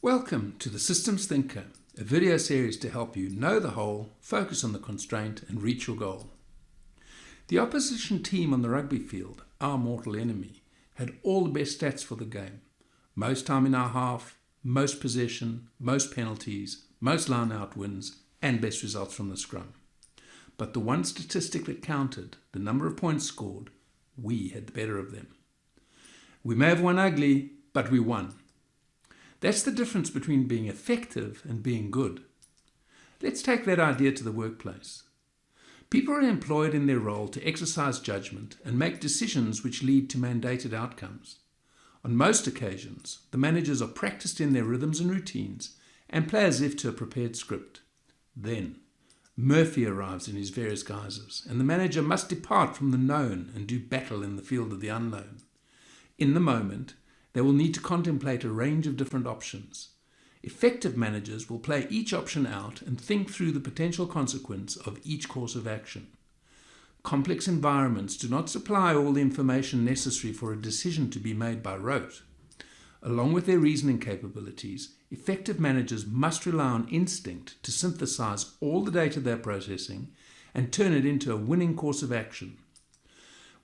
Welcome to The Systems Thinker, a video series to help you know the whole, focus on the constraint and reach your goal. The opposition team on the rugby field, our mortal enemy, had all the best stats for the game. Most time in our half, most possession, most penalties, most line-out wins and best results from the scrum. But the one statistic that counted, the number of points scored, we had the better of them. We may have won ugly, but we won. That's the difference between being effective and being good. Let's take that idea to the workplace. People are employed in their role to exercise judgment and make decisions which lead to mandated outcomes. On most occasions, the managers are practiced in their rhythms and routines and play as if to a prepared script. Then, Murphy arrives in his various guises, and the manager must depart from the known and do battle in the field of the unknown. In the moment, they will need to contemplate a range of different options. Effective managers will play each option out and think through the potential consequence of each course of action. Complex environments do not supply all the information necessary for a decision to be made by rote. Along with their reasoning capabilities, effective managers must rely on instinct to synthesize all the data they're processing and turn it into a winning course of action.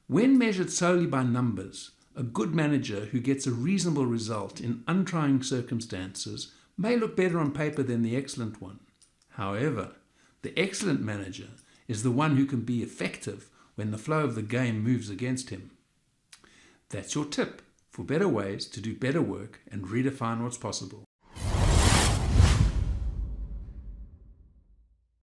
When measured solely by numbers, a good manager who gets a reasonable result in untrying circumstances may look better on paper than the excellent one. However, the excellent manager is the one who can be effective when the flow of the game moves against him. That's your tip for better ways to do better work and redefine what's possible.